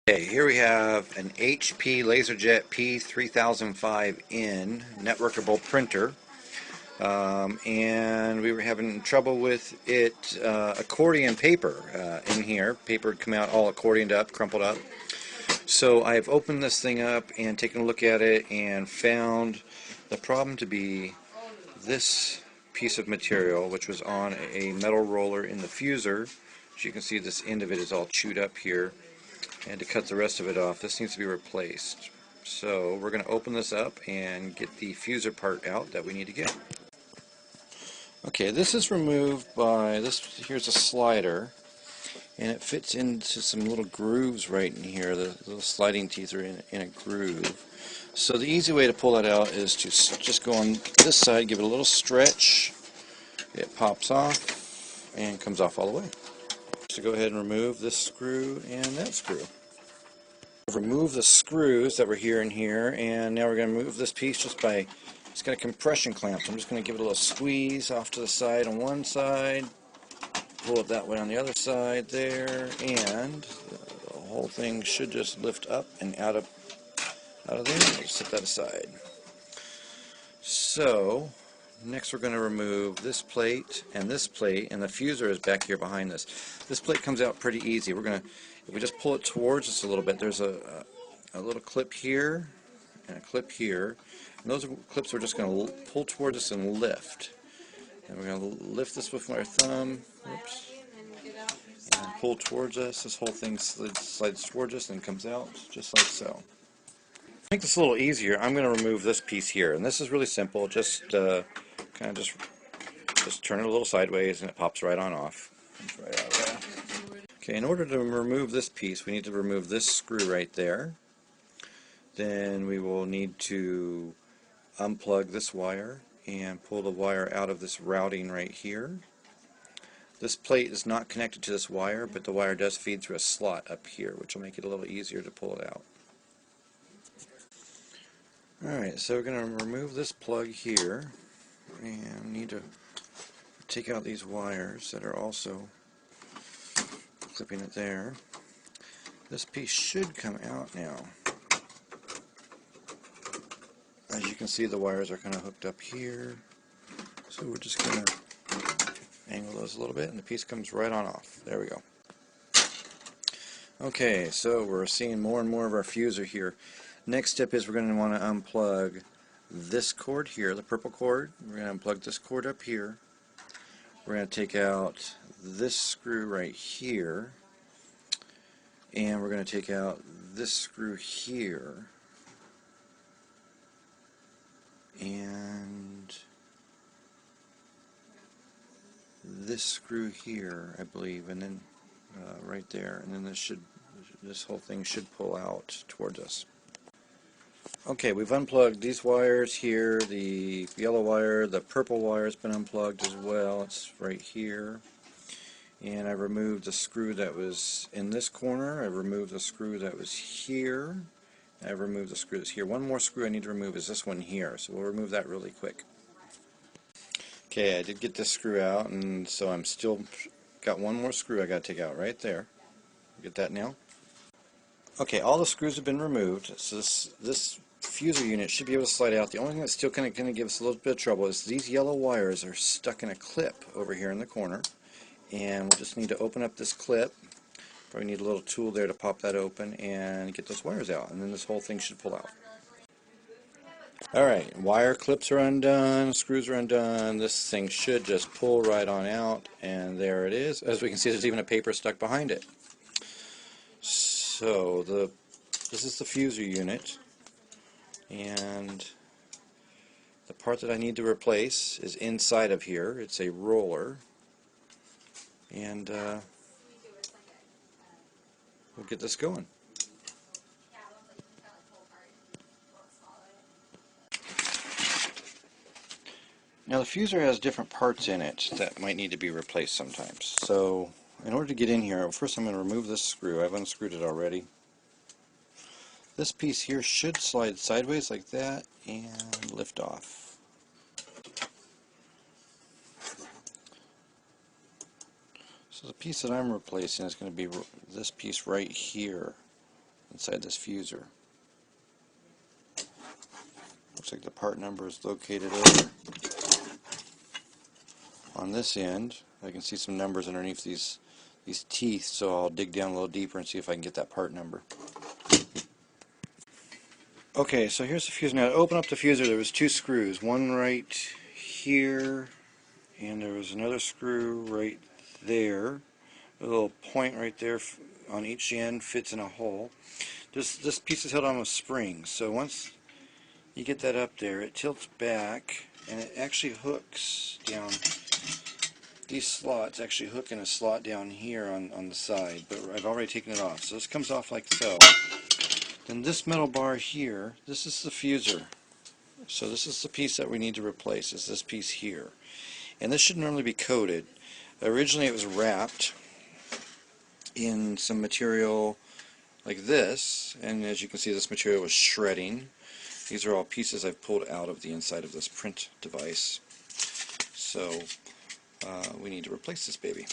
Okay, here we have an HP LaserJet P3005 in networkable printer, and we were having trouble with it accordion paper in here. Paper had come out all accordioned up, crumpled up. So I've opened this thing up and taken a look at it and found the problem to be this piece of material, which was on a metal roller in the fuser. As you can see, this end of it is all chewed up here. And to cut the rest of it off, this needs to be replaced. So we're going to open this up and get the fuser part out that we need to get. Okay, this is removed by this. Here's a slider, and it fits into some little grooves right in here. The little sliding teeth are in a groove. So the easy way to pull that out is to just go on this side, give it a little stretch. It pops off and comes off all the way. So go ahead and remove this screw and that screw. Remove the screws that were here and here, and now we're going to move this piece just by, it's got a compression clamp, so I'm just going to give it a little squeeze off to the side on one side, pull it that way on the other side there, and the whole thing should just lift up and out of there. I'll just set that aside. So next we're going to remove this plate, and the fuser is back here behind this. This plate comes out pretty easy. We're going to, if we just pull it towards us a little bit, there's a little clip here and a clip here. And those clips we're just going to pull towards us and lift. And we're going to lift this with our thumb, whoops, and pull towards us. This whole thing slides towards us and comes out just like so. To make this a little easier, I'm going to remove this piece here, and this is really simple. Just kind of just turn it a little sideways, and it pops right on off. Right out of there. Okay, in order to remove this piece, we need to remove this screw right there. Then we will need to unplug this wire and pull the wire out of this routing right here. This plate is not connected to this wire, but the wire does feed through a slot up here, which will make it a little easier to pull it out. Alright, so we're going to remove this plug here, and we need to take out these wires that are also clipping it there. This piece should come out now. As you can see, the wires are kind of hooked up here, so we're just going to angle those a little bit, and the piece comes right on off. There we go. Okay, so we're seeing more and more of our fuser here. Next step is we're going to want to unplug this cord here, the purple cord. We're going to unplug this cord up here. We're going to take out this screw right here, and we're going to take out this screw here, and this screw here, I believe, and then right there, and then this whole thing should pull out towards us. Okay, we've unplugged these wires here, the yellow wire, the purple wire has been unplugged as well, it's right here. And I removed the screw that was in this corner, I removed the screw that was here, and I removed the screw that's here. One more screw I need to remove is this one here, so we'll remove that really quick. Okay, I did get this screw out, and so I'm still got one more screw I got to take out right there. Get that now? Okay, all the screws have been removed, so this fuser unit should be able to slide out. The only thing that's still going to give us a little bit of trouble is these yellow wires are stuck in a clip over here in the corner, and we'll just need to open up this clip. Probably need a little tool there to pop that open and get those wires out, and then this whole thing should pull out. Alright, wire clips are undone, screws are undone, this thing should just pull right on out, and there it is. As we can see, there's even a paper stuck behind it. So this is the fuser unit, and the part that I need to replace is inside of here. It's a roller, and we'll get this going. Now the fuser has different parts in it that might need to be replaced sometimes. So in order to get in here, first I'm going to remove this screw. I've unscrewed it already. This piece here should slide sideways like that and lift off. So the piece that I'm replacing is going to be this piece right here. inside this fuser. Looks like the part number is located over on this end. I can see some numbers underneath these teeth, so I'll dig down a little deeper and see if I can get that part number. Okay, so here's the fuser. Now to open up the fuser, there was two screws, one right here, and there was another screw right there. A little point right there on each end fits in a hole. This piece is held on with springs, so once you get that up there, it tilts back and it actually hooks down. These slots actually hook in a slot down here on the side, but I've already taken it off. So this comes off like so. Then this metal bar here, this is the fuser. So this is the piece that we need to replace, is this piece here. And this should normally be coated. Originally it was wrapped in some material like this, and as you can see, this material was shredding. These are all pieces I've pulled out of the inside of this print device. So we need to replace this baby.